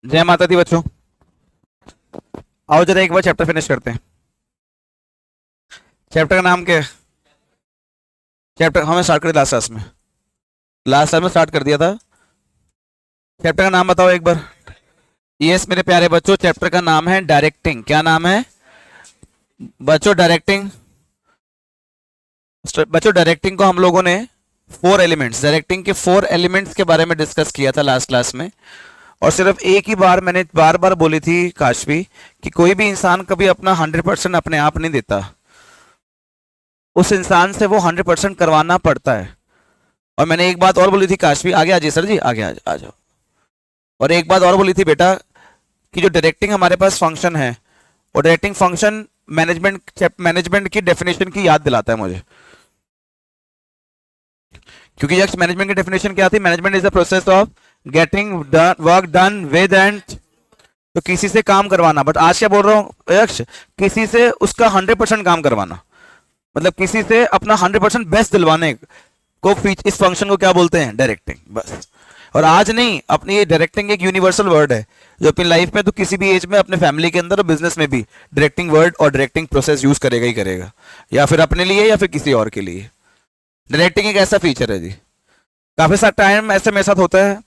जय माता दी बच्चों। आओ जरा एक बार चैप्टर फिनिश करते हैं। चैप्टर का नाम क्या है? चैप्टर हमें स्टार्ट कर लास्ट क्लास में। लास्ट क्लास में स्टार्ट कर दिया था। चैप्टर का नाम बताओ एक बार। यस मेरे प्यारे बच्चों, चैप्टर का नाम है डायरेक्टिंग। क्या नाम है बच्चों? डायरेक्टिंग। बच्चों डायरेक्टिंग को हम लोगों ने डायरेक्टिंग के 4 एलिमेंट्स के बारे में डिस्कस किया था लास्ट क्लास में। और सिर्फ एक ही बार मैंने बार बार बोली थी काशवी कि कोई भी इंसान कभी अपना 100% अपने आप नहीं देता। उस इंसान से वो 100% करवाना पड़ता है। और मैंने एक बात और बोली थी काशवी, आगे आ जाइए सर जी, आगे आ जाओ। और एक बात और बोली थी बेटा कि जो डायरेक्टिंग हमारे पास फंक्शन है, वो डायरेक्टिंग फंक्शन मैनेजमेंट की डेफिनेशन की याद दिलाता है मुझे। क्योंकि यक्ष मैनेजमेंट की डेफिनेशन क्या थी? Management is the process of getting work done with and, तो किसी से काम करवाना। बट आज क्या बोल रहा हूं यक्ष? किसी से उसका 100% काम करवाना, मतलब किसी से अपना 100% बेस्ट दिलवाने को इस फंक्शन को क्या बोलते हैं? डायरेक्टिंग। बस। और आज नहीं, अपनी ये डायरेक्टिंग एक यूनिवर्सल वर्ड है जो अपनी लाइफ में तो किसी भी एज में, अपने फैमिली के अंदर और बिजनेस में भी डायरेक्टिंग वर्ड और डायरेक्टिंग प्रोसेस यूज करेगा ही करेगा, या फिर अपने लिए या फिर किसी और के लिए। डायरेक्टिंग एक ऐसा फीचर है जी। काफी सारा टाइम ऐसे मेरे साथ होता है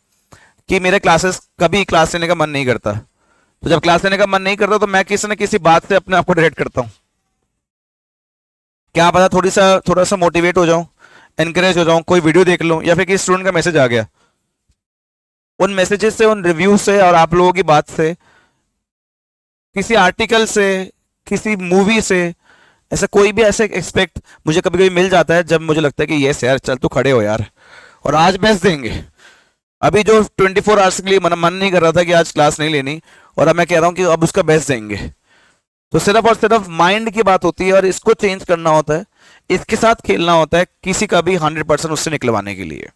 कि मेरे कभी क्लास लेने का मन नहीं करता। तो जब क्लास लेने का मन नहीं करता तो मैं किसी न किसी बात से अपने आप को डायरेक्ट करता हूँ। क्या पता थोड़ा सा मोटिवेट हो जाऊं, एनकरेज हो जाऊं, कोई वीडियो देख लूं, या फिर किसी स्टूडेंट का मैसेज आ गया। उन मैसेजेस से, उन रिव्यू से और आप लोगों की बात से, किसी आर्टिकल से, किसी मूवी से, ऐसा कोई भी ऐसे एक्सपेक्ट मुझे कभी कभी मिल जाता है जब मुझे लगता है कि यस यार चल तू खड़े हो यार और आज बेस्ट देंगे। अभी जो 24 आवर्स के लिए मन नहीं कर रहा था कि आज क्लास नहीं लेनी, और अब मैं कह रहा हूं कि अब उसका बेस्ट देंगे। तो सिर्फ और सिर्फ माइंड की बात होती है और इसको चेंज करना होता है, इसके साथ खेलना होता है किसी का भी 100% उससे निकलवाने के लिए।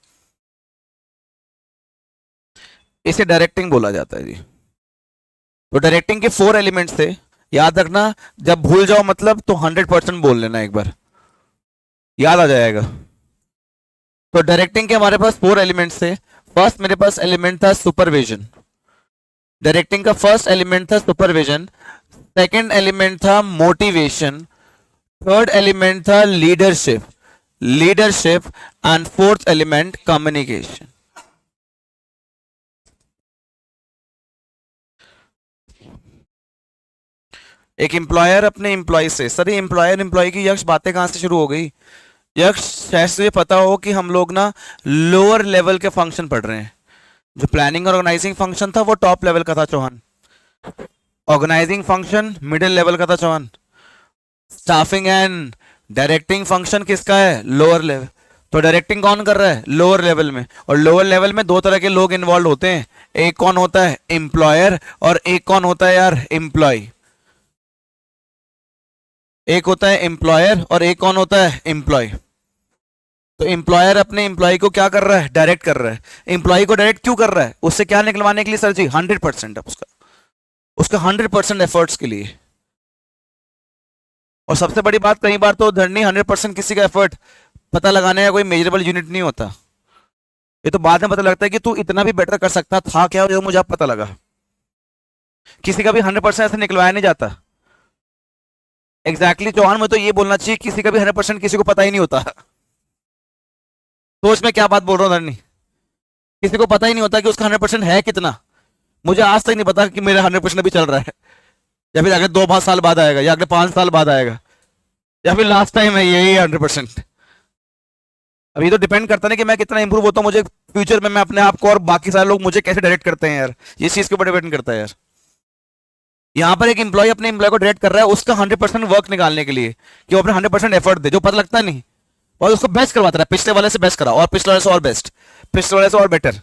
इसे डायरेक्टिंग बोला जाता है जी। तो डायरेक्टिंग के 4 एलिमेंट्स थे, याद रखना। जब भूल जाओ मतलब तो 100% बोल लेना, एक बार याद आ जाएगा। तो डायरेक्टिंग के हमारे पास 4 एलिमेंट्स थे। फर्स्ट मेरे पास एलिमेंट था सुपरविजन। डायरेक्टिंग का फर्स्ट एलिमेंट था सुपरविजन। सेकंड एलिमेंट था मोटिवेशन। थर्ड एलिमेंट था leadership and fourth element communication. एक एम्प्लॉयर अपने एम्प्लॉय से, सर ये एम्प्लॉयर एम्प्लॉय की यक्ष बातें कहां से शुरू हो गई? यक्ष शायद से पता हो कि हम लोग ना लोअर लेवल के फंक्शन पढ़ रहे हैं। जो प्लानिंग और ऑर्गेनाइजिंग फंक्शन था वो टॉप लेवल का था Chauhan. Organising function middle level का था Chauhan. Staffing and directing function किसका है? Lower level. तो डायरेक्टिंग कौन कर रहा है? लोअर लेवल में। और लोअर लेवल में 2 तरह के लोग इन्वॉल्व होते हैं, एक कौन होता है? एम्प्लॉयर, और एक कौन होता है यार? एम्प्लॉय। एक होता है एम्प्लॉयर और एक कौन होता है? एम्प्लॉय। तो एम्प्लॉयर अपने एम्प्लॉय को क्या कर रहा है? डायरेक्ट कर रहा है। एम्प्लॉय को डायरेक्ट क्यों कर रहा है? उससे क्या निकलवाने के लिए सर जी? 100% उसका उसका 100% एफर्ट्स के लिए। और सबसे बड़ी बात, कई बार तो धरनी 100% किसी का एफर्ट पता लगाने का कोई मेजरेबल यूनिट नहीं होता। ये तो बाद में पता लगता है कि तू इतना भी बेटर कर सकता था क्या, जो मुझे अब पता लगा। किसी का भी 100% ऐसे निकलवाया नहीं जाता। एग्जैक्टली चौहान में तो ये बोलना चाहिए, किसी का भी 100% किसी को पता ही नहीं होता। सोच में क्या बात बोल रहा हूँ धरनी। किसी को पता ही नहीं होता कि उसका 100% है कितना। मुझे आज तक नहीं पता कि मेरा 100% अभी चल रहा है, या फिर अगले 2 साल बाद आएगा, या अगले 5 साल बाद आएगा, या फिर लास्ट टाइम है यही 100%। अभी तो डिपेंड करता है कि मैं कितना इंप्रूव होता हूँ, मुझे फ्यूचर में मैं अपने आप को और बाकी सारे लोग मुझे कैसे डायरेक्ट करते हैं यार, ये चीज के ऊपर डिपेंड करता है यार। यहाँ पर एक एम्प्लॉय अपने एम्प्लॉय को डायरेक्ट कर रहा है उसका 100% वर्क निकालने के लिए, कि वो अपने 100% एफर्ट दे, जो पता लगता नहीं, और उसको बेस्ट करवाता रहा, पिछले वाले से बेस्ट करा, और पिछले वाले से और बेस्ट, पिछले वाले से और बेटर।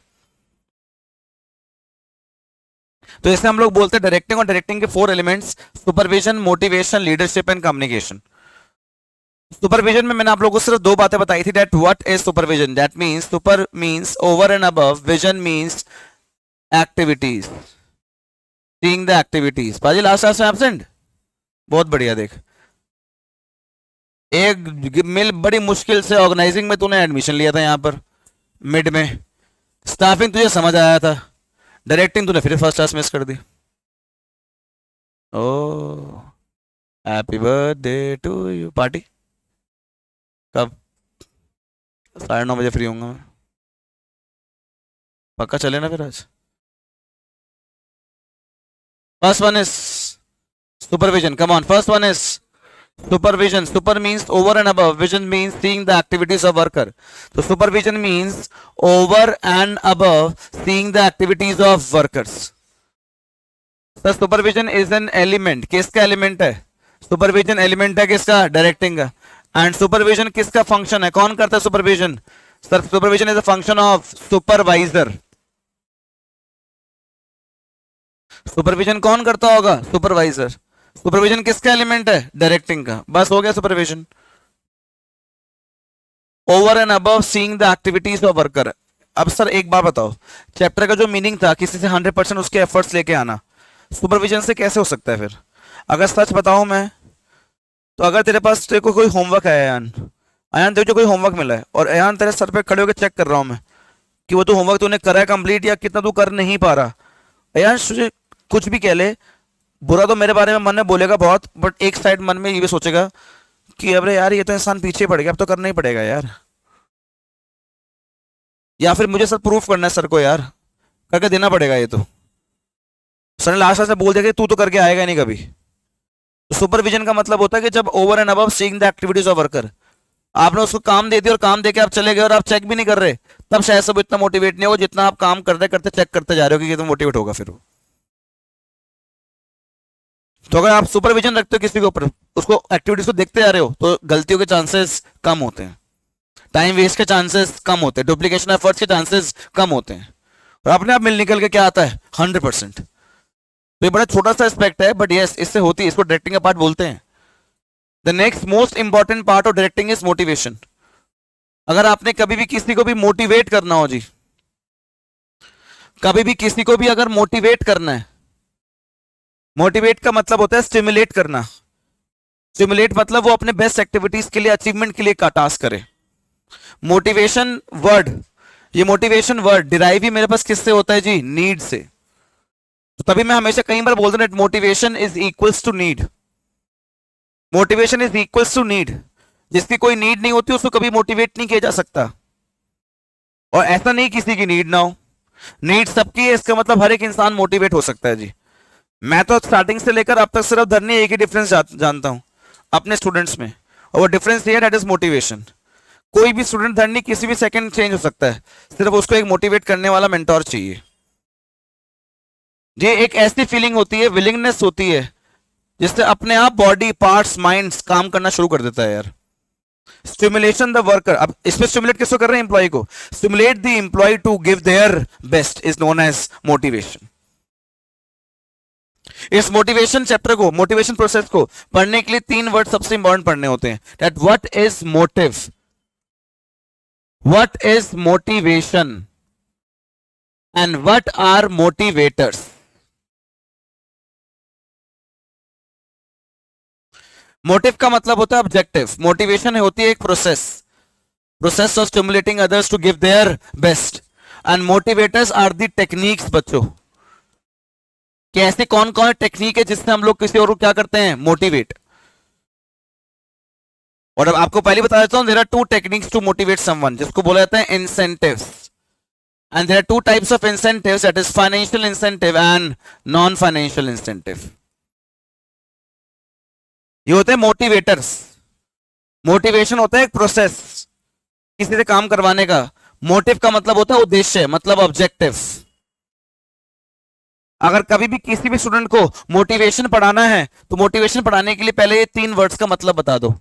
तो इससे हम लोग बोलते हैं डायरेक्टिंग। और डायरेक्टिंग के 4 elements, supervision, motivation, leadership and communication. Supervision में मैंने आप लोगों को सिर्फ 2 बातें बताई थी। That what is supervision? That means super means over and above, vision means activities, seeing the activities. पाजी लास्ट क्लास में एब्सेंट? बहुत बढ़िया। देख, एक मिल बड़ी मुश्किल से ऑर्गेनाइजिंग में तूने एडमिशन लिया था यहाँ पर मिड में, स्टाफिंग तुझे समझ आया था, डायरेक्टिंग तूने फिर फर्स्ट क्लास मिस कर दी। Oh happy birthday to you. Party कब? 9:30 फ्री होऊंगा मैं। पक्का चले ना फिर आज? First one is supervision, come on. First one is supervision. Super means over and above, vision means seeing the activities of worker. So supervision means over and above seeing the activities of workers. So supervision is an element. किसका element है? supervision element है किसका? directing का। and supervision किसका function है? कौन करता है supervision? sir supervision is a function of supervisor. supervision कौन करता होगा? supervisor. सुपरविजन किसका एलिमेंट है? डायरेक्टिंग का। बस हो गया supervision. Over and above seeing the activities of worker. अब सर एक बार बताओ, चैप्टर का जो मीनिंग था किसी से 100% उसके एफर्ट्स लेके आना, सुपरविजन से कैसे हो सकता है फिर? अगर सच बताऊं मैं, तो अगर तेरे पास तेरे को कोई होमवर्क है, अयान तेरे को कोई होमवर्क मिला है और अयान तेरे सर पे खड़े होकर चेक कर रहा हूं मैं कि वो तो होमवर्क तूने करा है कंप्लीट या कितना तू कर नहीं पा रहा। अयान तुझे कुछ भी कह ले, बुरा तो मेरे बारे में मन में बोलेगा बहुत, बट एक साइड मन में ये भी सोचेगा कि अरे यार ये तो इंसान पीछे पड़ गया, अब तो करना ही पड़ेगा यार, या फिर मुझे सर प्रूफ करना है सर को, यार करके देना पड़ेगा ये तो। सर ने लास्ट से बोल दिया कि तू तो करके आएगा नहीं कभी। तो सुपरविजन का मतलब होता है कि जब over and above seeing the activities of worker, आपने उसको काम दे दिया और काम देके आप चले गए और आप चेक भी नहीं कर रहे, तब शायद सब इतना मोटिवेट नहीं होगा जितना आप काम करते करते चेक करते जा रहे हो कि ये तो मोटिवेट होगा फिर वो। तो अगर आप सुपरविजन रखते हो किसी के ऊपर, उसको एक्टिविटीज को देखते जा रहे हो, तो गलतियों के चांसेस कम होते हैं, टाइम वेस्ट के चांसेस कम होते हैं, डुप्लीकेशन एफर्ट्स के चांसेस कम होते हैं, और अपने आप मिल निकल के क्या आता है? 100%। तो ये बड़ा छोटा सा एस्पेक्ट है, बट यस इससे होती है, इसको डायरेक्टिंग का पार्ट बोलते हैं। The next most important part of directing is motivation. अगर आपने कभी भी किसी को भी मोटिवेट करना हो जी, कभी भी किसी को भी अगर मोटिवेट करना है, मोटिवेट का मतलब होता है स्टिमुलेट करना। स्टिमुलेट मतलब वो अपने बेस्ट एक्टिविटीज के लिए, अचीवमेंट के लिए का टास्क करे। मोटिवेशन वर्ड, ये मोटिवेशन वर्ड डिराइव ही मेरे पास किससे होता है जी? नीड से। तो तभी मैं हमेशा कई बार बोलता हूं motivation is equals to need. Motivation is equals to need. जिसकी कोई नीड नहीं होती उसको कभी मोटिवेट नहीं किया जा सकता, और ऐसा नहीं किसी की नीड ना हो, नीड सबकी है, इसका मतलब हर एक इंसान मोटिवेट हो सकता है जी। मैं तो स्टार्टिंग से लेकर अब तक सिर्फ धरनी एक ही डिफरेंस जानता हूं अपने स्टूडेंट्स में, और वो डिफरेंस ये है, दैट इज मोटिवेशन। कोई भी स्टूडेंट धरनी किसी भी सेकंड चेंज हो सकता है, सिर्फ उसको एक मोटिवेट करने वाला मेंटोर चाहिए। ये एक ऐसी फीलिंग होती है, विलिंगनेस होती है, जिससे अपने आप बॉडी पार्ट्स माइंड्स काम करना शुरू कर देता है यार। स्टिमुलेशन द वर्कर, अब इसमें स्टिमुलेट किसको कर रहे हैं? एम्प्लॉय को। Stimulate the employ to give their best is known as motivation. इस मोटिवेशन चैप्टर को, मोटिवेशन प्रोसेस को पढ़ने के लिए 3 वर्ड सबसे इंपॉर्टेंट पढ़ने होते हैं, that what is motive, what is motivation and what are motivators. Motive का मतलब होता है ऑब्जेक्टिव, मोटिवेशन होती है एक process, process of stimulating others to give their best, and motivators are the techniques. बच्चों कि ऐसे कौन कौन टेक्निक है जिससे हम लोग किसी और को क्या करते हैं? मोटिवेट। और अब आपको पहले बता देता हूं, there are 2 techniques to motivate someone, जिसको बोला जाता है incentives, and there are 2 types of incentives, that is financial incentive and non financial incentive. ये होते हैं मोटिवेटर्स। मोटिवेशन होता है एक प्रोसेस किसी से काम करवाने का, मोटिव का मतलब होता है उद्देश्य, मतलब ऑब्जेक्टिव। अगर कभी भी किसी भी स्टूडेंट को मोटिवेशन पढ़ाना है, तो मोटिवेशन पढ़ाने के लिए पहले ये 3 वर्ड्स का मतलब बता दो।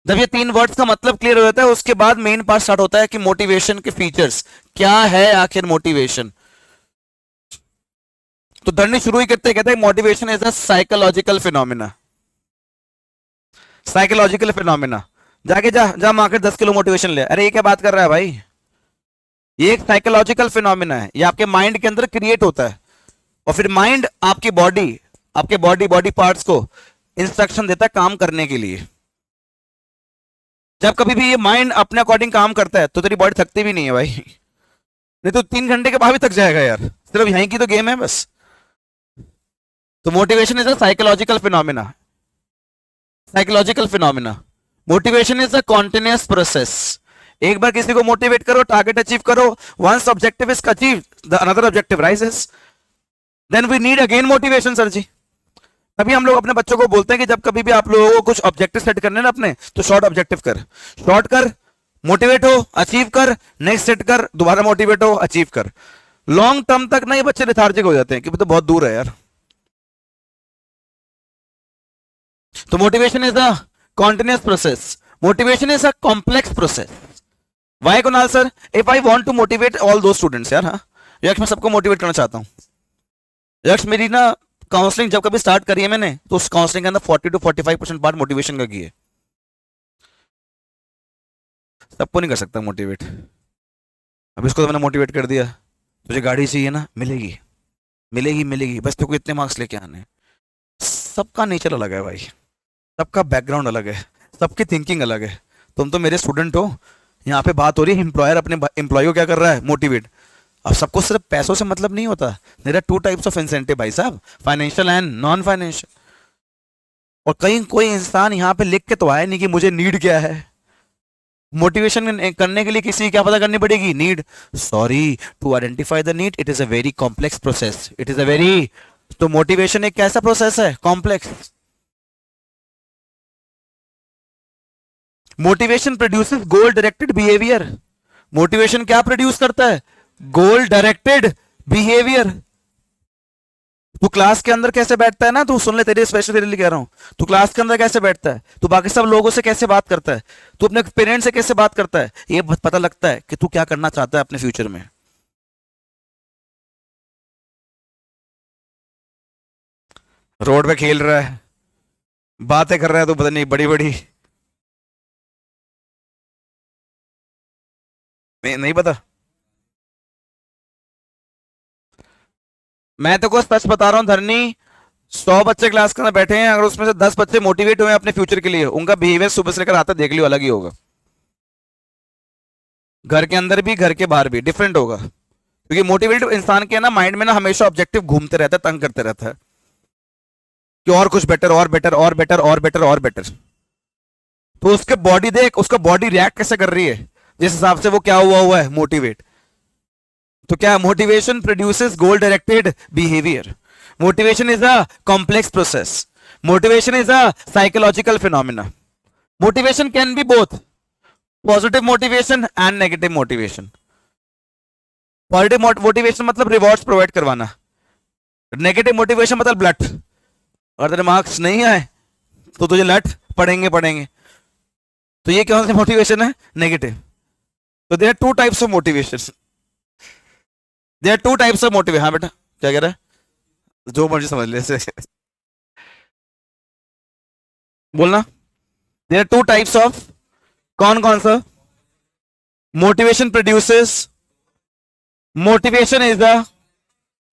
जब ये 3 वर्ड्स का मतलब क्लियर हो जाता है, उसके बाद मेन पार्ट स्टार्ट होता है कि मोटिवेशन के फीचर्स क्या है, आखिर मोटिवेशन। तो धरनी शुरू ही करते कहते हैं motivation is a psychological phenomena. Psychological phenomena. जाके जा मार्केट 10 किलो मोटिवेशन ले। अरे ये क्या बात कर रहा है भाई? ये एक साइकोलॉजिकल फिनोमिना है, ये आपके माइंड के अंदर क्रिएट होता है, और फिर माइंड आपकी बॉडी, आपके बॉडी पार्ट्स को इंस्ट्रक्शन देता है काम करने के लिए। जब कभी भी ये माइंड अपने अकॉर्डिंग काम करता है तो तेरी बॉडी थकती भी नहीं है भाई। नहीं तो 3 घंटे के बाद भी थक जाएगा यार, सिर्फ यहीं की तो गेम है बस। तो motivation is a psychological phenomena, psychological phenomena. Motivation is a continuous process. एक बार किसी को मोटिवेट करो, टारगेट अचीव करो, once objective is achieve the another objective rises, then we need again motivation sir जी। तभी हम लोग अपने बच्चों को बोलते हैं कि जब कभी भी आप लोगों को कुछ ऑब्जेक्टिव सेट करने ना अपने, तो शॉर्ट ऑब्जेक्टिव कर, शॉर्ट कर, मोटिवेट हो, अचीव कर, नेक्स्ट सेट कर, दोबारा मोटिवेट हो, अचीव कर। लॉन्ग टर्म तक ना ये बच्चे लेथार्जिक हो जाते हैं कि तो बहुत दूर है यार। तो motivation is a continuous process, motivation is a complex process. Why Kunal sir, if I want to motivate all those students यार, हाँ यक्ष मैं सबको मोटिवेट करना चाहता हूँ। यक्ष मेरी ना काउंसलिंग जब कभी स्टार्ट करी है मैंने, तो उस काउंसलिंग के अंदर 40 to 45% पार्ट मोटिवेशन का की है। सबको नहीं कर सकता मोटिवेट। अब इसको तो मैंने मोटिवेट कर दिया, तुझे गाड़ी चाहिए ना, मिलेगी मिलेगी मिलेगी, बस तेरे को इतने मार्क्स लेके आने। सबका नेचर अलग है भाई, सबका बैकग्राउंड अलग है, सबकी थिंकिंग अलग है। तुम तो मेरे स्टूडेंट हो, यहाँ पे बात हो रही है एम्प्लॉयर अपने एम्प्लॉय को क्या कर रहा है, मोटिवेट। अब सबको सिर्फ पैसों से मतलब नहीं होता, there are 2 types of incentive भाई साहब, फाइनेंशियल एंड नॉन फाइनेंशियल। और कहीं कोई इंसान यहाँ पे लिख के तो आया नहीं कि मुझे नीड क्या है। मोटिवेशन करने के लिए किसी की क्या पता करनी पड़ेगी, need. Sorry, to identify the need it is a very complex process, it is a very. तो मोटिवेशन एक कैसा प्रोसेस है, complex. Motivation produces goal directed behaviour. Motivation क्या प्रोड्यूस करता है, गोल डायरेक्टेड बिहेवियर। तू क्लास के अंदर कैसे बैठता है ना, तू सुन ले, तेरे स्पेशल तेरे लिए कह रहा हूं। तू क्लास के अंदर कैसे बैठता है, तू बाकी सब लोगों से कैसे बात करता है, तू अपने पेरेंट्स से कैसे बात करता है, ये पता लगता है कि तू क्या करना चाहता है अपने फ्यूचर में। रोड पे खेल रहा है, बातें कर रहा है तो पता नहीं बड़ी बड़ी, नहीं पता। मैं तो को सच बता रहा हूं धरनी, 100 बच्चे क्लास के अंदर बैठे हैं, अगर उसमें से 10 बच्चे मोटिवेट हुए अपने फ्यूचर के लिए, उनका बिहेवियर सुबह से लेकर आता देख लियो अलग ही होगा। घर के अंदर भी घर के बाहर भी डिफरेंट होगा, क्योंकि मोटिवेटेड इंसान के ना माइंड में ना हमेशा ऑब्जेक्टिव घूमते रहता है, तंग करते रहता है कि और कुछ बेटर और बेटर और बेटर और बेटर और बेटर। तो उसके बॉडी देख, उसका बॉडी रिएक्ट कैसे कर रही है, जिस हिसाब से वो क्या हुआ हुआ है, मोटिवेट। तो क्या motivation produces goal directed behaviour. Motivation is a complex process, motivation is a psychological phenomena. Motivation can B both positive motivation and negative motivation. Positive motivation मतलब रिवॉर्ड्स प्रोवाइड करवाना, नेगेटिव मोटिवेशन मतलब blood, अगर तेरे marks नहीं आए तो तुझे लट पढ़ेंगे पढ़ेंगे। तो ये कौन सी मोटिवेशन है, नेगेटिव। तो there are 2 types of motivation, there are 2 types of motivation. हाँ बेटा क्या कह रहा है, जो मर्जी समझ ले से बोलना। देयर आर 2 टाइप्स ऑफ, कौन कौन सा, motivation produces, motivation is the,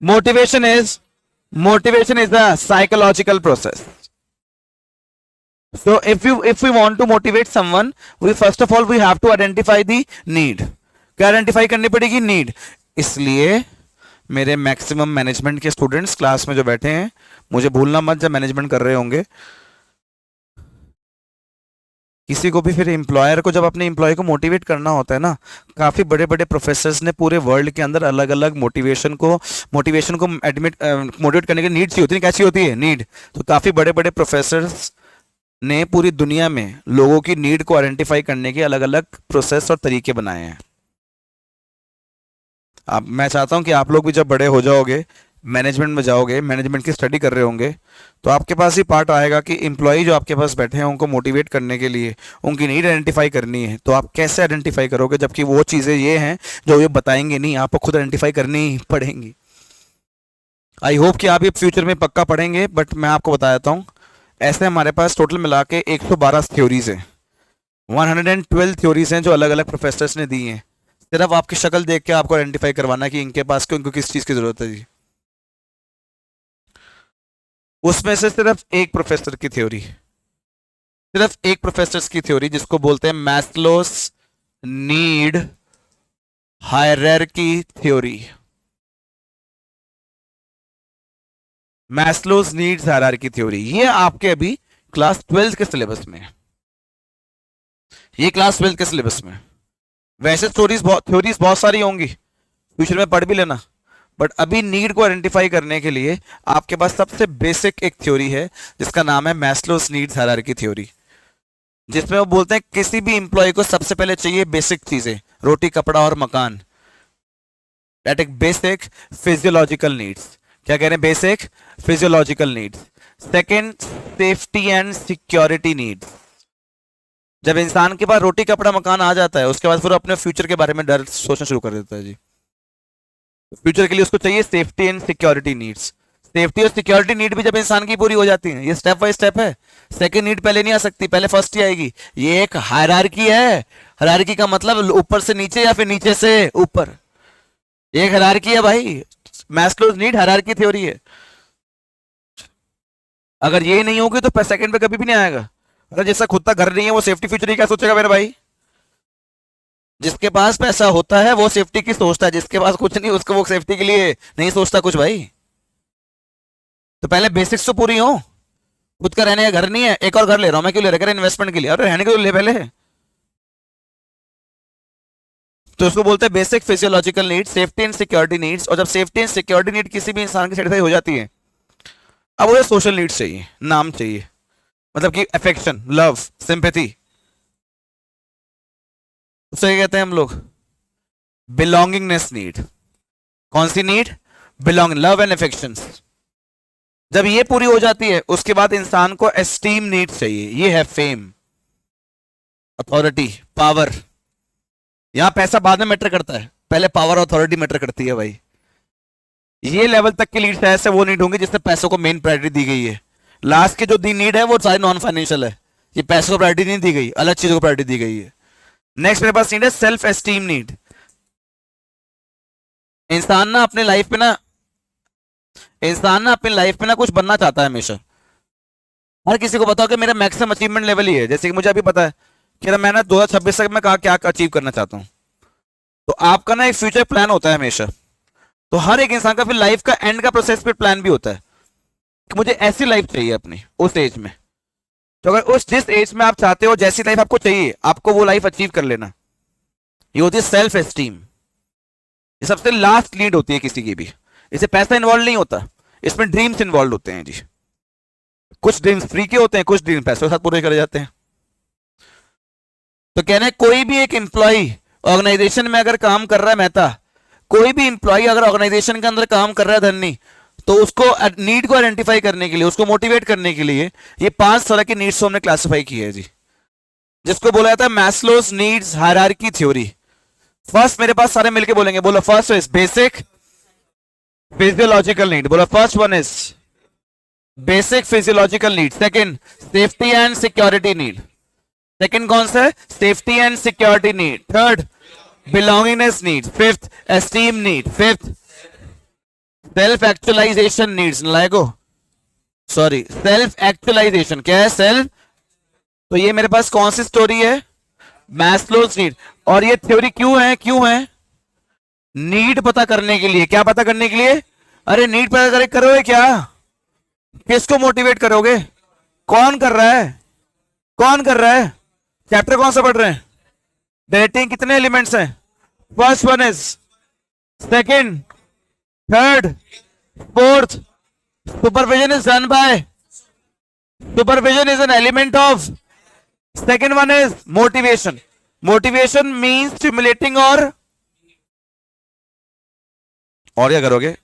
motivation is, motivation is a psychological process. So if we want to motivate someone, we first of all we have to identify the need. क्या identify करनी पड़ेगी, need. इसलिए मेरे maximum management के students class में जो बैठे हैं, मुझे भूलना मत जब मैनेजमेंट कर रहे होंगे, किसी को भी फिर एम्प्लॉयर को जब अपने एम्प्लॉय को मोटिवेट करना होता है ना, काफ़ी बड़े बड़े प्रोफेसर्स ने पूरे वर्ल्ड के अंदर अलग अलग मोटिवेशन को एडमिट मोटिवेट करने की नीड सी होती है, कैसी होती है, नीड। तो काफ़ी बड़े बड़े प्रोफेसर्स ने पूरी दुनिया में लोगों की नीड को आइडेंटिफाई करने के अलग अलग प्रोसेस और तरीके बनाए हैं। अब मैं चाहता हूं कि आप लोग भी जब बड़े हो जाओगे, मैनेजमेंट में जाओगे, मैनेजमेंट की स्टडी कर रहे होंगे, तो आपके पास ही पार्ट आएगा कि एम्प्लॉय जो आपके पास बैठे हैं उनको मोटिवेट करने के लिए उनकी नीड आइडेंटिफाई करनी है। तो आप कैसे आइडेंटिफाई करोगे, जबकि वो चीज़ें ये हैं जो ये बताएंगे नहीं, आपको खुद आइडेंटिफाई करनी ही पड़ेंगी। आई होप कि आप ये फ्यूचर में पक्का पढ़ेंगे, बट मैं आपको बता देता हूँ, ऐसे हमारे पास टोटल मिला के 112 थ्योरीज हैं, 112 थ्योरीज हैं जो अलग अलग प्रोफेसर्स ने दी हैं। सिर्फ आपकी शक्ल देख के आपको आइडेंटिफाई करवाना कि इनके पास क्यों, इनको किस चीज़ की ज़रूरत है जी। उसमें से सिर्फ एक प्रोफेसर की थ्योरी, सिर्फ एक प्रोफेसर की थ्योरी जिसको बोलते हैं Maslow's need hierarchy theory, Maslow's needs hierarchy theory, ये आपके अभी क्लास 12 के सिलेबस में है। ये क्लास 12 के सिलेबस में। वैसे थ्योरीज बहुत सारी होंगी, फ्यूचर में पढ़ भी लेना, बट अभी नीड को आइडेंटिफाई करने के लिए आपके पास सबसे बेसिक एक थ्योरी है जिसका नाम है मैस्लोज नीड्स हायरार्की थ्योरी, जिसमें वो बोलते हैं किसी भी इंप्लॉय को सबसे पहले चाहिए बेसिक चीजें, रोटी कपड़ा और मकान, दैट एक बेसिक फिजियोलॉजिकल नीड्स। क्या कह रहे हैं? Basic physiological needs. Second, safety and security needs. जब इंसान के पास रोटी कपड़ा मकान आ जाता है उसके बाद फिर अपने फ्यूचर के बारे में डर सोचना शुरू कर देता है जी। फ्यूचर के लिए उसको चाहिए safety and security needs. Safety और सिक्योरिटी नीड भी जब इंसान की पूरी हो जाती है, ये स्टेप बाय स्टेप है, सेकंड नीड पहले नहीं आ सकती, पहले फर्स्ट ही आएगी। ये एक हायरार्की है। हायरार्की का मतलब ऊपर से नीचे या फिर नीचे से ऊपर, एक हायरार्की है भाई। मैस्लोज नीड हायरार्की थ्योरी है। अगर ये नहीं होगी तो सेकंड पे कभी भी नहीं आएगा। अगर जैसा खुद का घर नहीं है वो सेफ्टी फ्यूचर की क्या सोचेगा मेरे भाई? जिसके पास पैसा होता है वो सेफ्टी की सोचता है, जिसके पास कुछ नहीं उसको वो सेफ्टी के लिए नहीं सोचता कुछ भाई। तो पहले बेसिक्स तो पूरी हो। खुद का रहने का घर नहीं है, एक और घर ले रहा हूं मैं, क्यों ले रहा? इन्वेस्टमेंट के लिए, और रहने के लिए ले पहले। तो उसको बोलते हैं basic physiological needs, safety and security needs. और जब सेफ्टी एंड सिक्योरिटी नीड किसी भी इंसान की सेटिस्फाई हो जाती है, अब उसे सोशल नीड्स चाहिए, नाम चाहिए, मतलब कि अफेक्शन, लव, सिंपैथी। उसे क्या कहते हैं हम लोग? Belongingness need. कौन सी need? Belong, love and affection. जब ये पूरी हो जाती है उसके बाद इंसान को एस्टीम नीड चाहिए। ये है फेम, अथॉरिटी, पावर। यहां पैसा बाद में मैटर करता है, पहले पावर अथॉरिटी मैटर करती है भाई। ये लेवल तक की लीड शायद से वो नीड होंगी जिससे पैसों को मेन प्रायोरिटी दी गई है। लास्ट के जो दी नीड है वो सारी नॉन फाइनेंशियल है, ये पैसों को प्रायोरिटी नहीं दी गई, अलग चीजों को प्रायोरिटी दी गई है। नेक्स्ट मेरे पास नीड है सेल्फ एस्टीम नीड। इंसान ना अपने लाइफ में ना कुछ बनना चाहता है हमेशा। हर किसी को बताओ कि मेरा मैक्सिमम अचीवमेंट लेवल ही है। जैसे कि मुझे अभी पता है कि मैं ना 2026 तक मैं कहा क्या अचीव करना चाहता हूं। तो आपका ना एक फ्यूचर प्लान होता है हमेशा। तो हर एक इंसान का फिर लाइफ का एंड का प्रोसेस फिर प्लान भी होता है कि मुझे ऐसी लाइफ चाहिए अपनी उस एज में। तो अगर उस जिस एज में आप चाहते हो जैसी लाइफ आपको चाहिए, आपको वो लाइफ अचीव कर लेना। ये होती है सेल्फ एस्टीम। ये सबसे लास्ट नीड होती है किसी की भी। इससे पैसा इन्वॉल्व नहीं होता, इसमें ड्रीम्स इन्वॉल्व होते हैं जी। कुछ ड्रीम्स फ्री के होते हैं, कुछ ड्रीम पैसों के साथ पूरे करे जाते हैं। तो कहना है कोई भी एक एम्प्लॉय ऑर्गेनाइजेशन में अगर काम कर रहा है, मेहता, कोई भी इंप्लॉय अगर ऑर्गेनाइजेशन के अंदर काम कर रहा है धन्नी, तो उसको नीड को आइडेंटिफाई करने के लिए, उसको मोटिवेट करने के लिए ये 5 तरह की नीड्स हमने क्लासिफाई की है जी, जिसको बोला जाता है Maslow's needs hierarchy theory. First मेरे पास सारे मिलके बोलेंगे, बोलो। First is basic physiological need, बोलो। First one is basic physiological need. Second, safety and security need. Second कौन सा है? Safety and security need. Third, belongingness needs. Fifth, esteem need. Fifth, self actualization needs. लाइको sorry, self actualization. क्या है? Self. तो ये मेरे पास कौन सी स्टोरी है? Maslow's need. और ये थ्योरी क्यों है? नीड पता करने के लिए। क्या पता करने के लिए? अरे नीड पता करोगे क्या? किसको मोटिवेट करोगे? कौन कर रहा है? चैप्टर कौन सा पढ़ रहे हैं? डायरेक्टिंग कितने एलिमेंट्स हैं? First one is, second, third, fourth. Supervision is done by, supervision is an element of. Second one is motivation. Motivation means stimulating और क्या करोगे?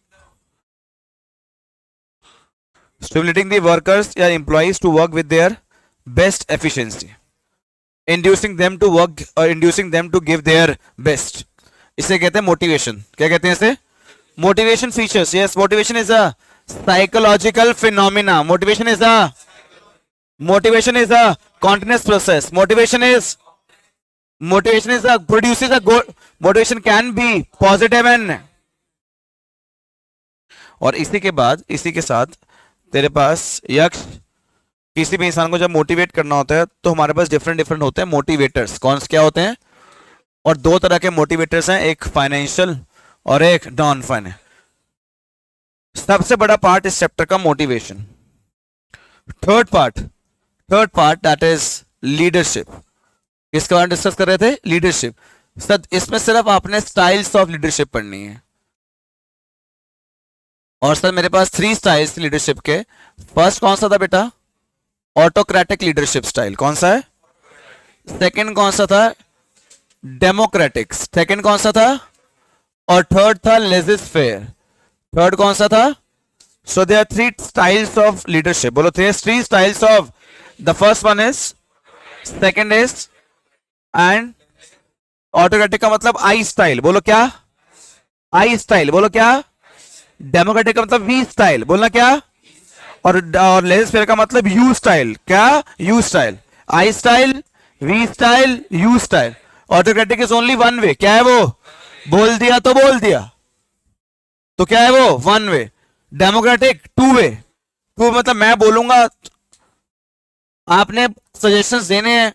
स्टिमुलेटिंग द वर्कर्स या employees to work with their best efficiency, inducing them to work और inducing them to give their best. इसे कहते हैं motivation. क्या कहते हैं इसे? Motivation features. Yes, motivation is a psychological phenomena. Motivation is a continuous process. Motivation is a produces a good. Motivation can be positive and, और इसी के साथ तेरे पास यक्ष, किसी भी इंसान को जब मोटिवेट करना होता है तो हमारे पास डिफरेंट होते हैं मोटिवेटर्स। क्या होते हैं? और दो तरह के मोटिवेटर्स हैं, एक फाइनेंशियल और एक नॉन फाइनेंशियल। सबसे बड़ा पार्ट इस चैप्टर का motivation. Third part that is leadership. इसके बारे में डिस्कस कर रहे थे, लीडरशिप। सर इसमें सिर्फ आपने स्टाइल्स ऑफ लीडरशिप पढ़नी है। और सर मेरे पास 3 स्टाइल्स लीडरशिप के। फर्स्ट कौन सा था बेटा? Autocratic leadership style. कौन सा है? सेकंड कौन सा था? डेमोक्रेटिक। सेकंड कौन सा था? और थर्ड था लेजिस फेयर। थर्ड कौन सा था? So there are 3 styles of leadership. बोलो 3 styles of. The first one is, second is and autocratic का मतलब आई स्टाइल। बोलो क्या? I style. बोलो क्या? डेमोक्रेटिक का मतलब वी स्टाइल। बोलना क्या? और लेजिस फेयर का मतलब यू स्टाइल। क्या? You style. I style, we style, you style. Autocratic is only one way. क्या है वो? बोल दिया तो बोल दिया, तो क्या है वो? One way. Democratic two way. Two मतलब मैं बोलूंगा, आपने सजेशंस देने हैं,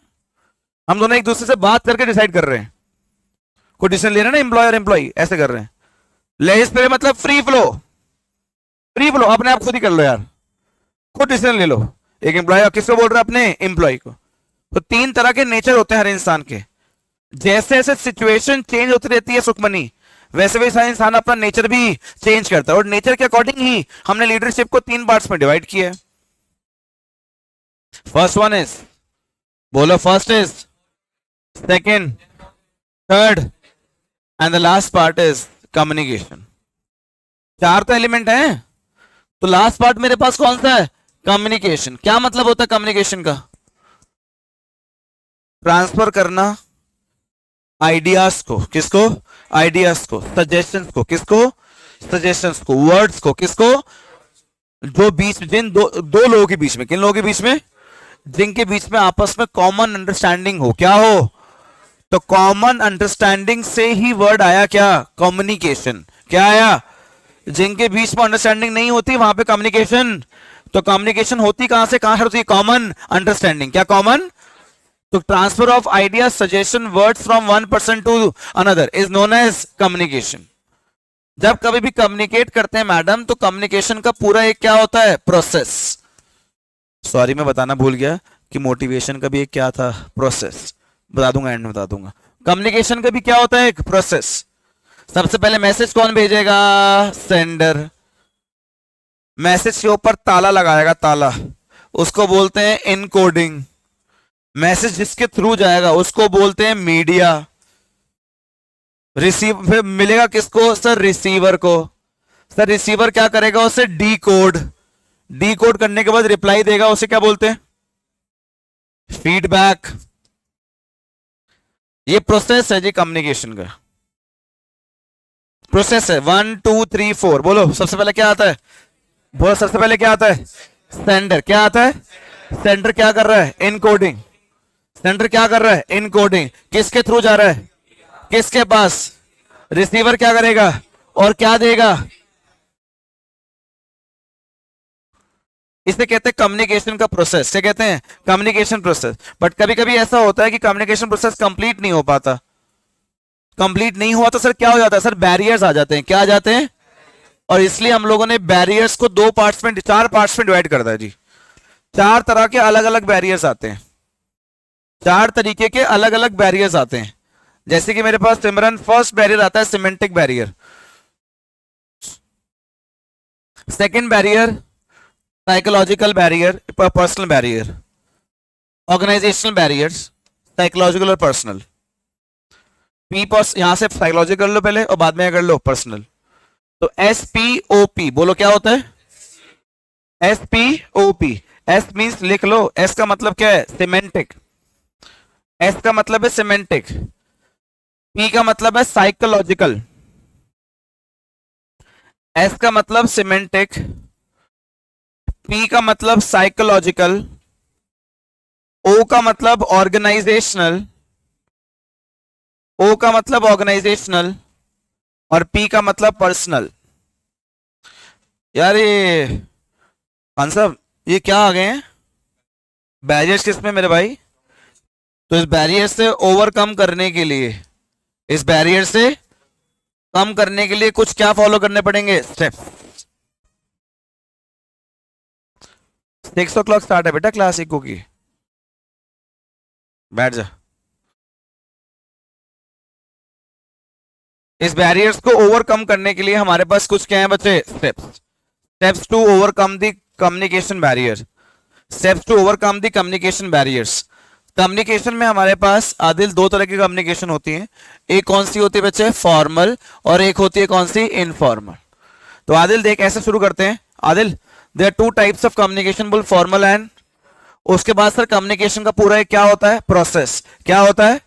हम दोनों एक दूसरे से बात करके डिसाइड कर रहे हैं, कोई डिसीजन ले रहे हैं ना, एम्प्लॉयर एम्प्लॉय ऐसे कर रहे हैं। लेजिस फेयर मतलब फ्री फ्लो। फ्री फ्लो अपने आप खुद ही कर लो यार, खुद डिसीजन ले लो। एक एम्प्लॉय किसको बोल रहा है? अपने एम्प्लॉय को। तो 3 तरह के नेचर होते हैं हर इंसान के। जैसे जैसे सिचुएशन चेंज होती रहती है सुखमनी, वैसे वैसे इंसान अपना नेचर भी चेंज करता है। और नेचर के अकॉर्डिंग ही हमने लीडरशिप को 3 पार्ट्स में डिवाइड किया है। फर्स्ट वन इज, बोलो first is, second, third and the last part is communication. 4 तो एलिमेंट हैं, तो लास्ट पार्ट मेरे पास कौन सा है? कम्युनिकेशन। क्या मतलब होता है कम्युनिकेशन का? ट्रांसफर करना आइडियाज को। किसको? आइडियाज को। सजेशंस को। किसको? सजेशंस को। वर्ड्स को। किसको? जो बीच जिन दो लोगों के बीच में, किन लोगों के बीच में? जिनके बीच में आपस में कॉमन अंडरस्टैंडिंग हो। क्या हो? तो कॉमन अंडरस्टैंडिंग से ही वर्ड आया क्या? कम्युनिकेशन। क्या आया? जिनके बीच में अंडरस्टैंडिंग नहीं होती वहां पे कम्युनिकेशन। तो कम्युनिकेशन होती कहां से कहां होती है? Common understanding. क्या कॉमन? तो transfer of idea, suggestion, words from one person to another is known as communication. जब कभी भी कम्युनिकेट करते हैं मैडम, तो कम्युनिकेशन का पूरा एक क्या होता है? प्रोसेस। सॉरी मैं बताना भूल गया कि मोटिवेशन का भी एक क्या था? प्रोसेस। बता दूंगा, एंड में बता दूंगा। कम्युनिकेशन का भी क्या होता है? एक प्रोसेस। सबसे पहले मैसेज कौन भेजेगा? सेंडर। मैसेज के ऊपर ताला लगाएगा, ताला, उसको बोलते हैं इनकोडिंग। मैसेज जिसके थ्रू जाएगा उसको बोलते हैं मीडिया। रिसीव फिर मिलेगा किसको? सर रिसीवर को। सर रिसीवर क्या करेगा? उसे डी कोड। डी कोड करने के बाद रिप्लाई देगा, उसे क्या बोलते हैं? फीडबैक। ये प्रोसेस है जी कम्युनिकेशन का। प्रोसेस है 1 2 3 4। बोलो सबसे पहले क्या आता है? बोलो सबसे पहले क्या आता है? सेंडर। क्या आता है? सेंडर क्या कर रहा है? इनकोडिंग। सेंडर क्या कर रहा है? इनकोडिंग। किसके थ्रू जा रहा है? किसके पास? रिसीवर क्या करेगा और क्या देगा? इसे कहते हैं कम्युनिकेशन का प्रोसेस। क्या कहते हैं? Communication process. बट कभी कभी ऐसा होता है कि कम्युनिकेशन प्रोसेस कंप्लीट नहीं हो पाता। कंप्लीट नहीं हुआ तो सर क्या हो जाता है? सर बैरियर्स आ जाते हैं। क्या आ जाते हैं? और इसलिए हम लोगों ने बैरियर्स को 4 पार्ट्स में डिवाइड कर दिया जी। 4 तरह के अलग अलग बैरियर्स आते हैं। 4 तरीके के अलग अलग बैरियर्स आते हैं। जैसे कि मेरे पास सिमरन, फर्स्ट बैरियर आता है semantic barrier. Second barrier psychological barrier, personal barrier. Organisational barriers, psychological और पर्सनल। यहां से साइकोलॉजिकल कर लो पहले और बाद में कर लो पर्सनल। तो SPOP बोलो क्या होता है? SPOP। एस मीन्स लिख लो, एस का मतलब क्या है? सिमेंटिक। एस का मतलब है सिमेंटिक। पी का मतलब है साइकोलॉजिकल। एस का मतलब सिमेंटिक, पी का मतलब साइकोलॉजिकल, ओ का मतलब ऑर्गेनाइजेशनल, ओ का मतलब ऑर्गेनाइजेशनल और पी का मतलब पर्सनल। यार ये खान साहब ये क्या आ गए हैं? बैरियर्स किसमें मेरे भाई? तो इस बैरियर से ओवरकम करने के लिए इस बैरियर से कम करने के लिए कुछ क्या फॉलो करने पड़ेंगे स्टेप। 6 o'clock स्टार्ट है बेटा क्लास इको की, बैठ जा। इस बैरियर्स को ओवरकम करने के लिए हमारे पास कुछ क्या है बच्चे, steps to overcome the communication barrier. Steps to overcome the communication barriers. Communication में हमारे पास आदिल दो तरह की कम्युनिकेशन होती है। एक कौन सी होती है बच्चे, फॉर्मल, और एक होती है कौन सी, इनफॉर्मल। तो आदिल देख ऐसे शुरू करते हैं। Adil, there are two types of communication, बोल फॉर्मल एंड। उसके बाद सर कम्युनिकेशन का पूरा एक क्या होता है, प्रोसेस। क्या होता है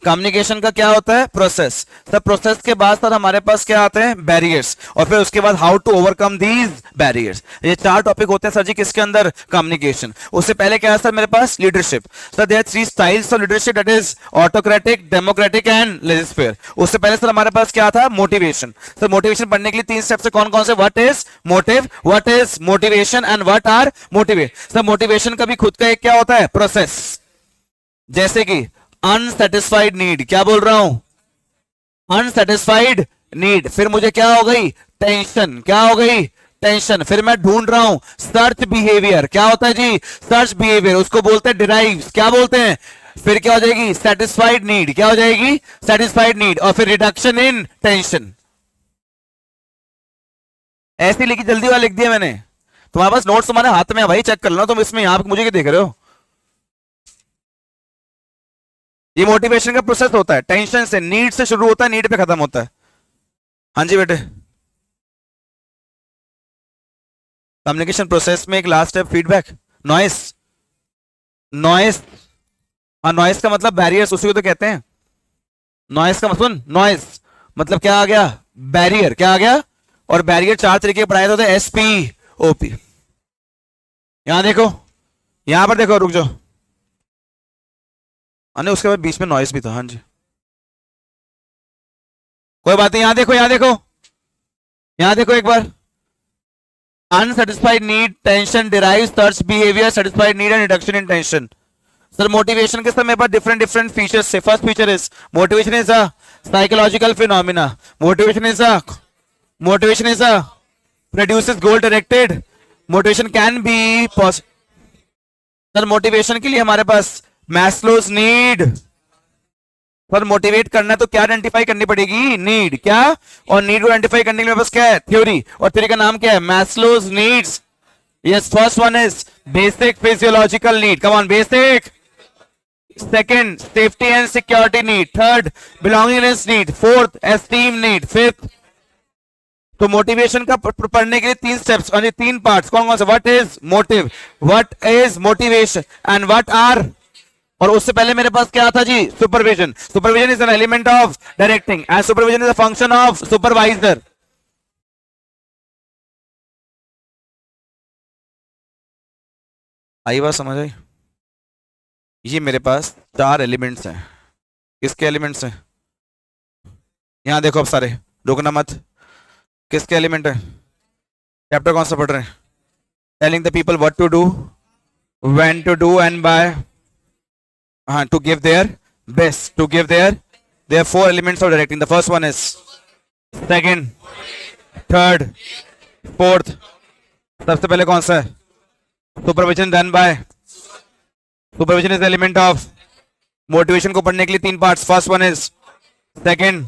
कम्युनिकेशन का, क्या होता है, प्रोसेस। सर प्रोसेस के बाद सर हमारे पास क्या आते हैं, बैरियर्स, और फिर उसके बाद how to overcome these barriers. ये चार टॉपिक होते हैं सर जी किसके अंदर, कम्युनिकेशन। उससे पहले क्या है सर मेरे पास, leadership. Sir there are 3 styles of leadership, that is autocratic, democratic and legislative. उससे पहले सर हमारे पास क्या था, मोटिवेशन। सर मोटिवेशन पढ़ने के लिए 3 स्टेप्स कौन कौन से, what is motive, what is motivation and what are motivate. Sir motivation का भी खुद का एक क्या होता है, प्रोसेस। जैसे कि अनसेटिस्फाइड नीड, क्या बोल रहा हूं, अनसेटिस्फाइड नीड। फिर मुझे क्या हो गई, टेंशन, क्या हो गई, टेंशन। फिर मैं ढूंढ रहा हूं सर्च बिहेवियर, क्या होता है जी, सर्च बिहेवियर, उसको बोलते हैं डिराइव्स, क्या बोलते हैं। फिर क्या हो जाएगी, सेटिस्फाइड नीड, क्या हो जाएगी, सेटिस्फाइड नीड। और फिर रिडक्शन इन टेंशन। ऐसे लिखी, जल्दी वाला लिख दिया मैंने। तुम्हारे पास नोट्स तुम्हारे हाथ में है भाई, चेक कर लो तुम इसमें, यहां मुझे क्या देख रहे हो। ये मोटिवेशन का प्रोसेस होता है, टेंशन से, नीड से शुरू होता है, नीड पे खत्म होता है। हाँ जी बेटे। कम्युनिकेशन प्रोसेस में एक लास्ट है फीडबैक, नॉइस। नॉइस, हाँ नॉइस का मतलब बैरियर्स, उसी को तो कहते हैं। नॉइस का मतलब, नॉइस मतलब क्या आ गया, बैरियर, क्या आ गया। और बैरियर 4 तरीके के पढ़ाए होते हैं, एसपी ओपी। यहां देखो, यहां पर देखो, रुक जाओ। अने उसके बाद बीच में नॉइस भी था, हाँ जी कोई बात नहीं। यहां देखो, यहां देखो, यहां देखो एक बार। Unsatisfied need, tension, derive, search behaviour, satisfied need and reduction in tension. Sir motivation के समय पर डिफरेंट डिफरेंट फीचर्स से। First feature is motivation is a psychological phenomena. Motivation is a produces goal directed. Motivation can be sir motivation के लिए हमारे पास Maslow's need. पर motivate करना है तो क्या आइडेंटिफाई करनी पड़ेगी, नीड, क्या। और नीड को आइडेंटिफाई करने के लिए बस क्या है, थ्योरी। और थ्योरी का नाम क्या है, Maslow's needs. Yes, first one is basic physiological need, come on, basic. Second, safety and security need. Third, belongingness need. Fourth, esteem need. Fifth. तो मोटिवेशन का पढ़ने के लिए 3 स्टेप्स और 3 पार्ट्स, कौन कौन से, what is motive, what is motivation and what are. और उससे पहले मेरे पास क्या था जी, supervision. Supervision is an element of directing and supervision is a function of supervisor. आई बात समझ आई। ये मेरे पास 4 एलिमेंट्स हैं। किसके एलिमेंट्स हैं, यहां देखो अब सारे, रुकना मत। किसके एलिमेंट है, चैप्टर कौन सा पढ़ रहे हैं, telling the people what to do, when to do and by, to give their best, to give their 4 elements of directing. The first one is second, third, fourth. सबसे पहले कौन सा है, supervision done by. Supervision is element of motivation को पढ़ने के लिए 3 parts, first one is second,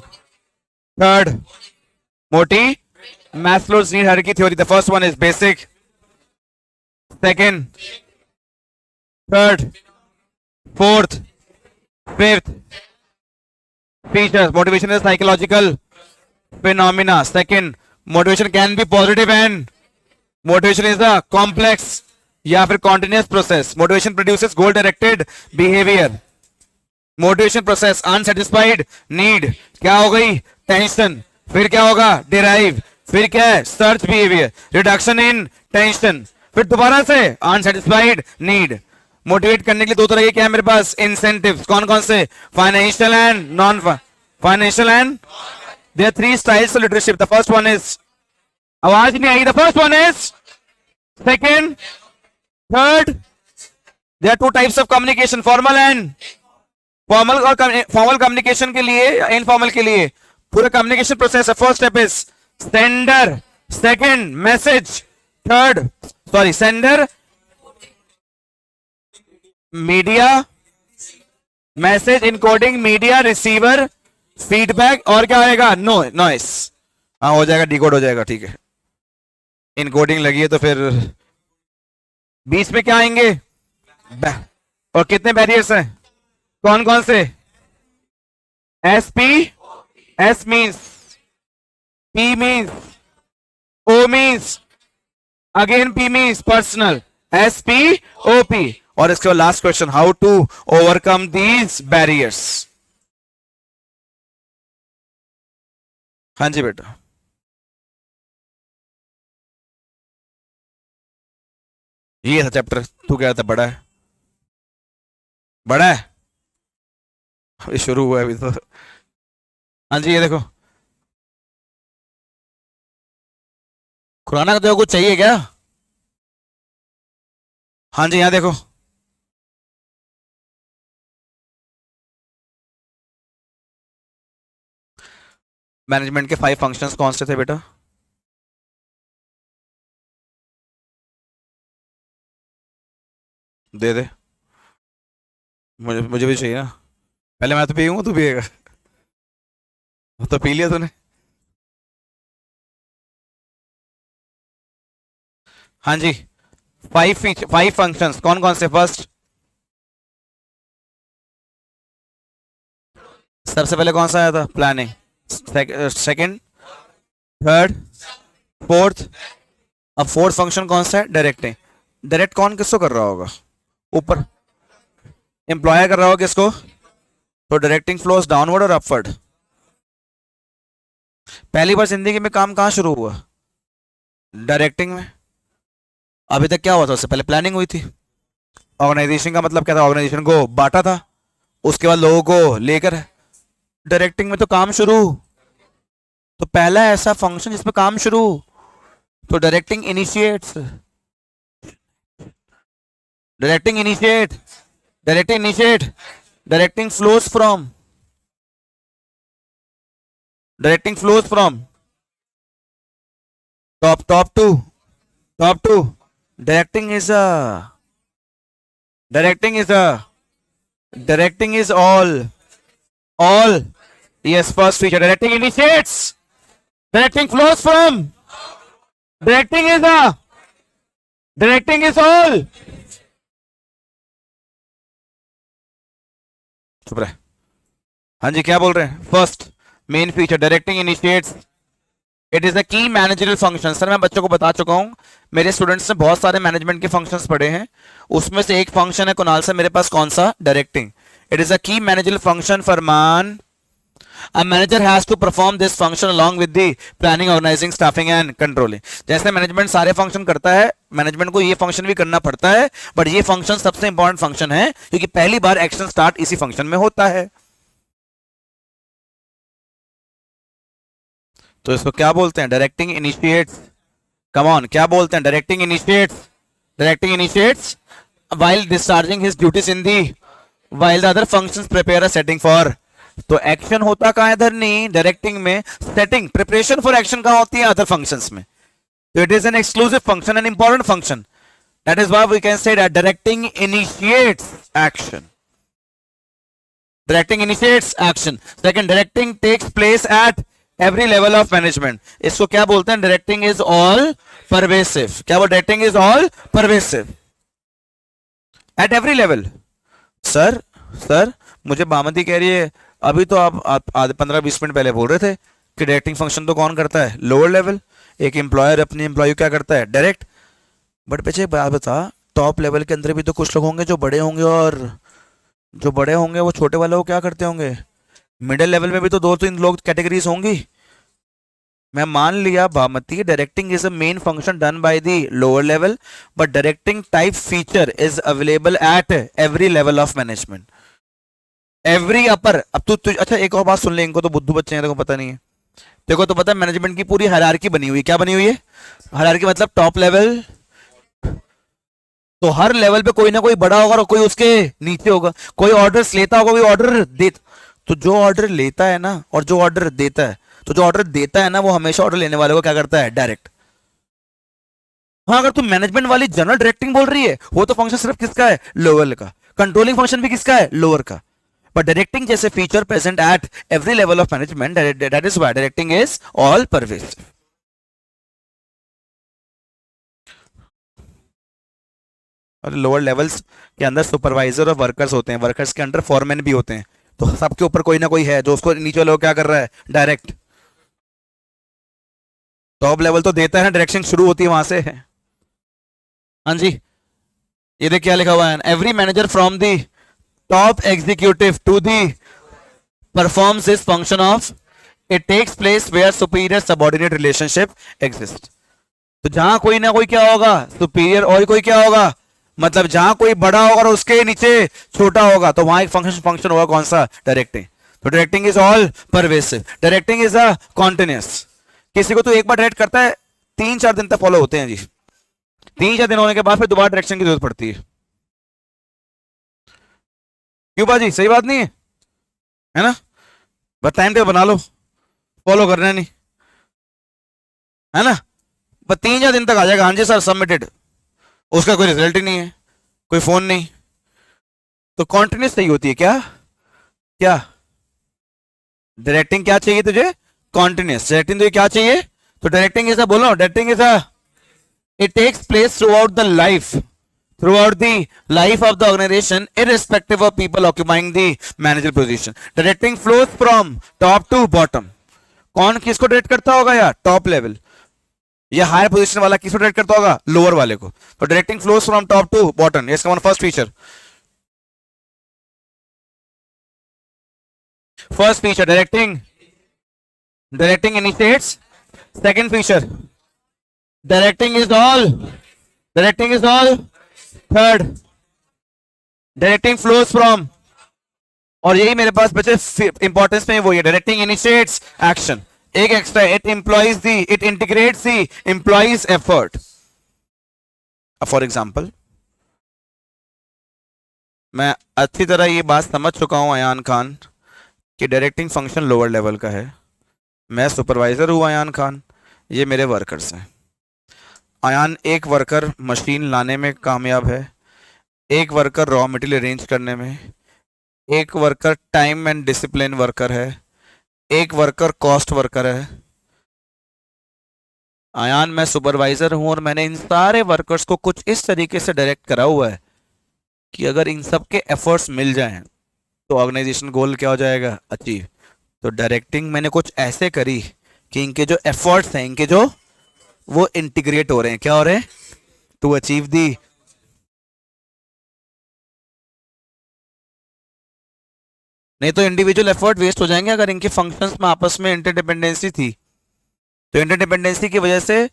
third, मोटी Maslow's need hierarchy theory. The first one is basic, second, third, fourth, fifth features. Motivation is psychological phenomena. Second, motivation can be positive and motivation is a complex या फिर continuous process. Motivation produces goal directed behavior. Motivation process, unsatisfied need, क्या हो गई, tension. फिर क्या होगा, derive. फिर क्या है, search behavior, reduction in tension. फिर दोबारा से unsatisfied need. मोटिवेट करने के लिए 2 तरह के क्या है मेरे पास, इंसेंटिव्स, कौन कौन से, financial and non financial and. There are 3 styles of leadership. The first one is, आवाज नहीं आई, the first one is, second, third, there are 2 types of communication, formal and formal और फॉर्मल कम्युनिकेशन के लिए या इनफॉर्मल के लिए पूरा कम्युनिकेशन प्रोसेस है. First step is sender, second message, third sorry sender, media, message encoding, media, receiver, feedback और क्या आएगा? नॉइस. हाँ हो जाएगा, डिकोड हो जाएगा. ठीक है, इनकोडिंग लगी है तो फिर बीच में क्या आएंगे? और कितने बैरियर्स हैं? कौन कौन से? S P, S means, P means, O means, again P means personal, S P O P. और इसके बाद last question, how to overcome these barriers. हाँ जी बेटा. ये था चैप्टर. तू क्या था? बड़ा है, बड़ा है, अभी शुरू हुआ है अभी तो. हाँ जी, ये देखो खुराना का तो कुछ चाहिए क्या? हाँ जी, यहाँ देखो. मैनेजमेंट के 5 फंक्शंस कौन से थे बेटा? दे दे, मुझे मुझे भी चाहिए ना. पहले मैं तो पीऊंगा, तू पिएगा. तो पी लिया तूने. हाँ जी, 5 फंक्शंस कौन कौन से? फर्स्ट, सबसे पहले कौन सा आया था? प्लानिंग. Second, third, fourth. अब फोर्थ फंक्शन कौन सा है? डायरेक्टिंग. डायरेक्ट कौन किसको कर रहा होगा? ऊपर एम्प्लॉयर कर रहा होगा किसको? तो डायरेक्टिंग फ्लोस डाउनवर्ड और अपवर्ड. पहली बार जिंदगी में काम कहां शुरू हुआ? डायरेक्टिंग में. अभी तक क्या हुआ था? उससे पहले प्लानिंग हुई थी. ऑर्गेनाइजेशन का मतलब क्या था? ऑर्गेनाइजेशन को बांटा था, उसके बाद लोगों को लेकर. डायरेक्टिंग में तो काम शुरू, तो पहला ऐसा फंक्शन जिसमें काम शुरू, तो directing initiates. Directing initiate, directing initiate, directing flows from, directing flows from top to. Directing is a, directing is a, directing is all yes. First feature, directing initiates, directing flows from, directing is a, directing is all. चुप रहे. हाँ जी, क्या बोल रहे हैं? First main feature, directing initiates. It is अ की managerial function. Sir मैं बच्चों को बता चुका हूं, मेरे स्टूडेंट्स ने बहुत सारे मैनेजमेंट के फंक्शंस पढ़े हैं, उसमें से एक फंक्शन है कुणाल से मेरे पास. कौन सा? डायरेक्टिंग. इट इज अ की मैनेजरियल फंक्शन फॉर मान. A manager has to perform this function along with the planning, organizing, staffing and controlling. जैसे मैनेजमेंट सारे फंक्शन करता है, मैनेजमेंट को ये फंक्शन भी करना पड़ता है, बट ये फंक्शन सबसे इंपॉर्टेंट फंक्शन है क्योंकि पहली बार एक्शन स्टार्ट इसी फंक्शन में होता है. तो इसको क्या बोलते हैं? Directing initiates. कम ऑन, क्या बोलते हैं? Directing initiates. Directing initiates while discharging his duties in the, while the other functions prepare a setting for. तो एक्शन होता कहां है? इधर नहीं, डायरेक्टिंग में. सेटिंग, प्रिपरेशन फॉर एक्शन कहां होती है? अदर फंक्शंस में. तो it is an exclusive function, an important function. That is why we can say that directing initiates action. Directing initiates action. Second, directing takes place at every level of management. इसको क्या बोलते हैं? Directing is all pervasive. क्या वो? Directing is all pervasive at every level. Sir मुझे बामती कह रही है अभी तो आप आधे 15-20 मिनट पहले बोल रहे थे कि डायरेक्टिंग फंक्शन तो कौन करता है? Lower level. एक एम्प्लॉयर अपनी एम्प्लॉय क्या करता है? डायरेक्ट. बट पीछे बात बता, टॉप लेवल के अंदर भी तो कुछ लोग होंगे जो बड़े होंगे, और जो बड़े होंगे वो छोटे वालों को क्या करते होंगे? मिडिल लेवल में भी तो 2-3 लोग कैटेगरीज होंगी. मैं मान लिया Bhamati, directing is a main function done by the lower level, but directing type feature is available at every level of management. Every upper. अब तू अच्छा एक और बात सुन ले, इनको तो बुद्धू बच्चे हैं, देखो पता नहीं है. देखो तो पता है मैनेजमेंट की पूरी हायरार्की बनी हुई है. क्या बनी हुई है? हायरार्की मतलब टॉप लेवल, तो हर लेवल पे कोई ना कोई बड़ा होगा और कोई उसके नीचे होगा, कोई ऑर्डर लेता होगा, कोई ऑर्डर दे। तो जो ऑर्डर लेता है ना और जो ऑर्डर देता है, तो जो ऑर्डर देता है ना वो हमेशा ऑर्डर लेने वाले को क्या करता है, डायरेक्ट। हाँ, अगर तुम मैनेजमेंट वाली जनरल डायरेक्टिंग बोल रही है, वो तो फंक्शन सिर्फ किसका है, लोअर का। कंट्रोलिंग फंक्शन भी किसका है, लोअर का। बट डायरेक्टिंग जैसे feature present at every level of management, that is why directing is all pervasive. और लोअर लेवल्स के अंदर सुपरवाइजर और वर्कर्स होते हैं, वर्कर्स के अंडर फॉरमैन भी होते हैं। तो सबके ऊपर कोई ना कोई है जो उसको नीचे वाले को क्या कर रहा है, डायरेक्ट। टॉप लेवल तो देता है ना, डायरेक्शन शुरू होती है वहां से। हाँ जी, ये देख क्या लिखा हुआ है, every manager from the top executive to the performs this function of, it takes place where superior subordinate relationship exist. तो जहां कोई ना कोई क्या होगा, सुपीरियर, और कोई क्या होगा, मतलब जहां कोई बड़ा होगा और उसके नीचे छोटा होगा, तो वहां एक फंक्शन फंक्शन होगा, कौन सा, डायरेक्टिंग। तो directing is all pervasive, directing is a continuous. किसी को तो एक बार डायरेक्ट करता है, 3-4 दिन तक फॉलो होते हैं जी। 3-4 दिन होने के बाद फिर दोबारा डायरेक्शन की जरूरत पड़ती है। क्यों बाजी, सही बात नहीं है ना। बस टाइम टेबल बना लो, फॉलो करना नहीं है ना। बस 3-4 दिन तक आ जाएगा, हाँ जी सर सबमिटेड, उसका कोई रिजल्ट ही नहीं है, कोई फोन नहीं। तो कॉन्टिन्यूस सही होती है क्या, क्या डायरेक्टिंग क्या चाहिए तुझे, कॉन्टिन्यूस डायरेक्टिंग तुझे क्या चाहिए। तो डायरेक्टिंग ऐसा बोलो, डायरेक्टिंग ऐसा, it takes place throughout the life, throughout the life of the organization, irrespective of people occupying the manager position. Directing flows from top to bottom. कौन किसको डायरेक्ट करता होगा यार, टॉप लेवल, या हायर पोजीशन वाला किसको direct करता होगा, लोअर वाले को। तो directing flows from top to bottom, ये इसका first feature. First feature directing, directing initiates. Second feature directing is all, directing is all. Third directing flows from, और यही मेरे पास बचे इंपॉर्टेंस में, वो ये डायरेक्टिंग इनिशिएट्स एक्शन। एक extra, it employees the, it integrates the employees effort. For example, मैं अच्छी तरह ये बात समझ चुका हूं अयान खान कि डायरेक्टिंग फंक्शन लोअर लेवल का है। मैं सुपरवाइजर हूं अयान खान, ये मेरे वर्कर्स हैं। अयान एक वर्कर मशीन लाने में कामयाब है, एक वर्कर रॉ मटेरियल अरेंज करने में, एक worker time and discipline worker है, एक वर्कर कॉस्ट वर्कर है। अयान मैं सुपरवाइजर हूं और मैंने इन सारे वर्कर्स को कुछ इस तरीके से डायरेक्ट करा हुआ है कि अगर इन सब के एफर्ट्स मिल जाएं तो ऑर्गेनाइजेशन गोल क्या हो जाएगा, अचीव। तो डायरेक्टिंग मैंने कुछ ऐसे करी कि इनके जो एफर्ट्स हैं, इनके जो वो इंटीग्रेट हो रहे हैं, क्या हो रहे हैं, टू अचीव दी। नहीं तो इंडिविजुअल एफर्ट वेस्ट हो जाएंगे अगर इनके फंक्शंस में आपस में इंटरडिपेंडेंसी थी। तो इंटरडिपेंडेंसी की वजह से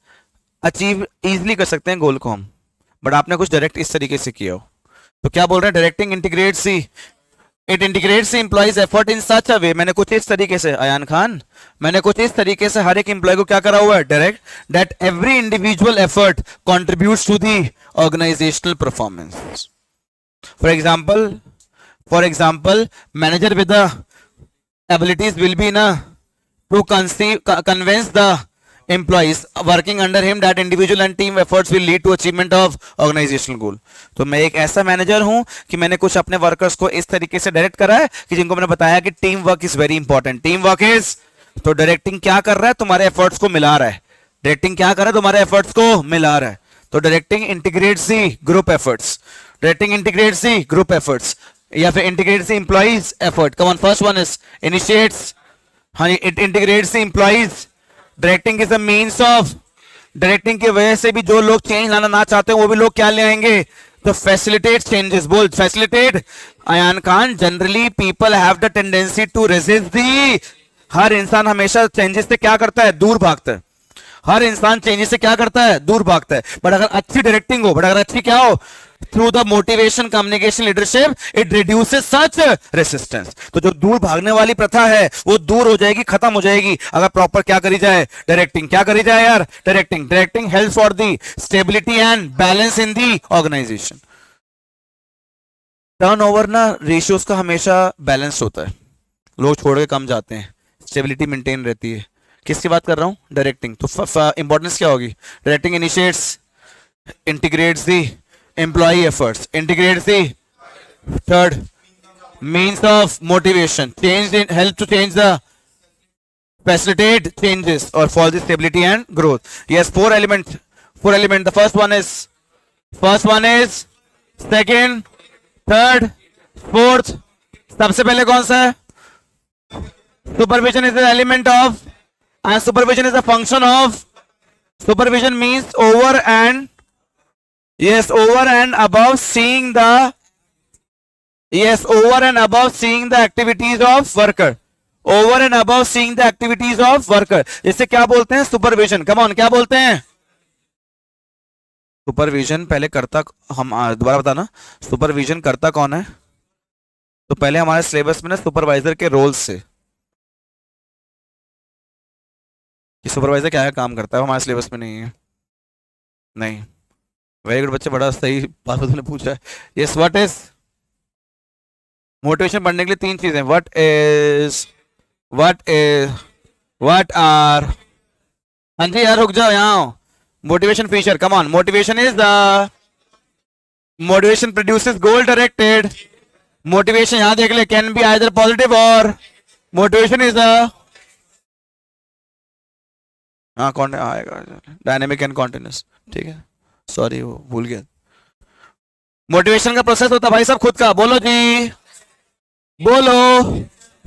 अचीव इजीली कर सकते हैं गोल को हम, बट आपने कुछ डायरेक्ट इस तरीके से किया हो। तो क्या बोल रहे हैं, directing integrates see, it integrates employees effort in such a way. मैंने कुछ इस तरीके से, अयान खान, मैंने कुछ इस तरीके से हर एक एम्प्लॉय को क्या करा हुआ है, direct, that every individual effort contributes to the organisational performance. For example, manager with the abilities will be to convince the employees working under him that individual and team efforts will lead to achievement of organizational goal. तो मैं एक ऐसा manager हूं कि मैंने कुछ अपने workers को इस तरीके से डायरेक्ट करा है कि जिनको मैंने बताया कि team work is very important. Team work is, तो डायरेक्टिंग क्या कर रहा है, तुम्हारे एफर्ट्स को मिला रहा है। डायरेक्टिंग क्या कर रहा है, तुम्हारे एफर्ट्स को मिला रहा है। तो directing integrates the group efforts, directing integrates the group efforts, या फिर integrates the employees effort. Come on, first one is initiates, हाँ it integrates the employees. Directing is the means of, directing की वजह से भी जो लोग चेंज लाना ना चाहते हैं वो भी लोग क्या ले आएंगे, तो फैसिलिटेट चेंजेस। बोल facilitate. Ayan Khan, generally people have the tendency to resist the, हर इंसान हमेशा चेंजेस से क्या करता है, दूर भागता है। हर इंसान चेंजेस से क्या करता है, दूर भागता है। बट अगर अच्छी डायरेक्टिंग हो, बट अगर अच्छी क्या हो, through the motivation communication leadership it reduces such resistance. तो जो दूर भागने वाली प्रथा है वो दूर हो जाएगी, खत्म हो जाएगी अगर प्रॉपर क्या करी जाए, डायरेक्टिंग। क्या करी जाए यार, directing. Directing help for the stability and balance in the organisation. Turnover ना रेशियोज का हमेशा बैलेंस होता है, लोग छोड़ के कम जाते हैं, स्टेबिलिटी मेंटेन रहती है। किसकी बात कर रहा हूं, डायरेक्टिंग। तो इंपॉर्टेंस क्या होगी, directing initiates, integrates the employee efforts, integrates the third means of motivation, change in, help to change the facilitate changes or for the stability and growth. Yes, four element. The first one is second, third, fourth. सबसे पहले कौन सा है, supervision is the element of and supervision is a function of, supervision means over and yes, over and above seeing the, yes, over and above seeing the activities of worker, over and above seeing the activities of worker. इसे क्या बोलते हैं, supervision. Come on, क्या बोलते हैं, supervision. पहले करता, हम दोबारा बताना, सुपरविजन करता कौन है। तो पहले हमारे सिलेबस में ना सुपरवाइजर के रोल्स से, कि सुपरवाइजर क्या काम करता है, हमारे सिलेबस में नहीं है। नहीं, वेरी गुड बच्चे, बड़ा सही बात तुमने पूछा है। यस, व्हाट इज मोटिवेशन बढ़ने के लिए तीन चीजें, व्हाट आर, हाँ जी यार रुक जाओ यहाँ, motivation feature, come on. Motivation is the, motivation produces goal directed, motivation यहां देख ले, कैन बी आइदर पॉजिटिव और, मोटिवेशन इज द, हाँ कौन आएगा, डायनेमिक एंड कॉन्टिन्यूस, ठीक है, सॉरी वो भूल गया। मोटिवेशन का प्रोसेस होता भाई साहब खुद का, बोलो जी, बोलो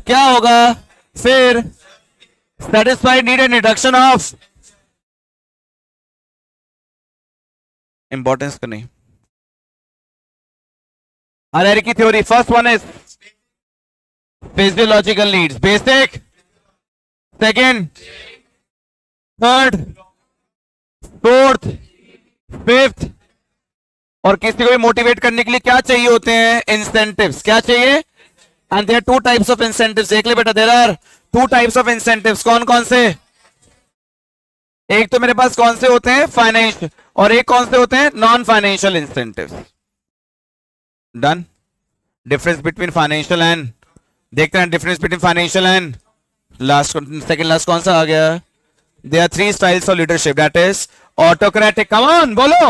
क्या होगा फिर, satisfied need and reduction of, importance का नहीं, hierarchy theory. First one is physiological needs, basic, second, third, fourth, fifth. और किसी को भी मोटिवेट करने के लिए क्या चाहिए होते हैं, इंसेंटिव्स। क्या चाहिए, and there are two types of incentives. देख ले बेटा, there are two types of incentives. कौन कौन से, एक तो मेरे पास कौन से होते हैं, फाइनेंशियल, और एक कौन से होते हैं, non financial incentives. Done. Difference between financial and, देखते हैं difference between financial and last, second last कौन सा आ गया। There are three styles of leadership, that is autocratic, come on बोलो,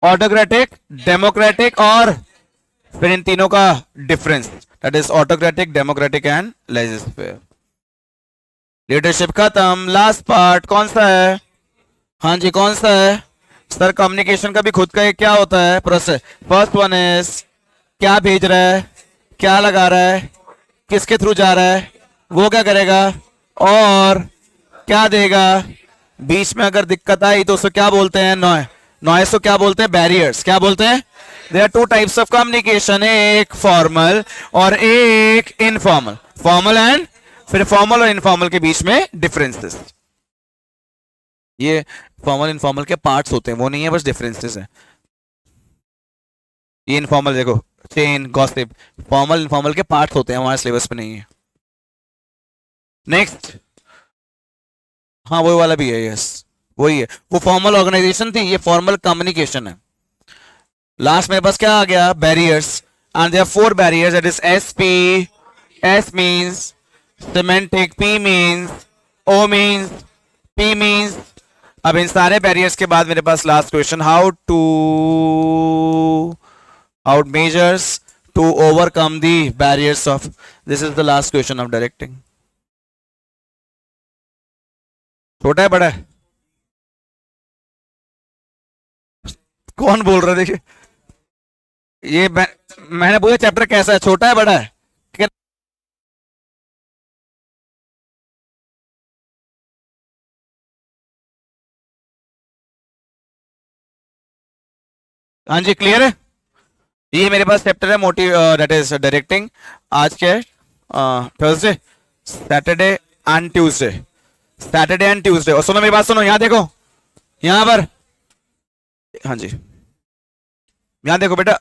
autocratic, democratic और फिर इन तीनों का difference, that is autocratic, democratic and laissez-faire। Leadership खत्म, लास्ट पार्ट कौन सा है, हाँ जी कौन सा है सर, कम्युनिकेशन का भी खुद का एक क्या होता है प्रोसेस। फर्स्ट वन इज क्या भेज रहा है, क्या लगा रहा है, किसके थ्रू जा रहा है, वो क्या करेगा और क्या देगा। बीच में अगर दिक्कत आई तो उसको क्या बोलते हैं, नॉइस को क्या बोलते हैं, बैरियर्स। क्या बोलते हैं, there are two types of communication, एक फॉर्मल और एक इनफॉर्मल। फॉर्मल एंड, फिर फॉर्मल और इनफॉर्मल के बीच में डिफरेंसेस, ये फॉर्मल इनफॉर्मल के पार्ट्स होते हैं, वो नहीं है, बस डिफरेंसेस है। ये इनफॉर्मल देखो, चेन, गॉसिप, फॉर्मल इनफॉर्मल के पार्ट्स होते हैं, हमारे सिलेबस में नहीं है। नेक्स्ट, हाँ वो वाला भी है, यस वही है, वो फॉर्मल ऑर्गेनाइजेशन थी, ये फॉर्मल कम्युनिकेशन है। लास्ट मेरे पास क्या आ गया, barriers, and there are four barriers, that is S P, S means semantic, P means, O means, P means. अब इन सारे बैरियर्स के बाद मेरे पास last question, how measures to overcome the barriers of, this is the last question of directing. छोटा है बड़ा है, कौन बोल रहा है, देखिए ये मैंने पूछा चैप्टर कैसा है, छोटा है बड़ा है। हाँ जी क्लियर है। ये मेरे पास चैप्टर है मोटिव, दैट इज डायरेक्टिंग। आज क्या है, Thursday, Saturday and Tuesday, Saturday and Tuesday. और सुनो मेरी बात सुनो, यहां देखो, यहां पर हाँ जी, यहाँ देखो बेटा,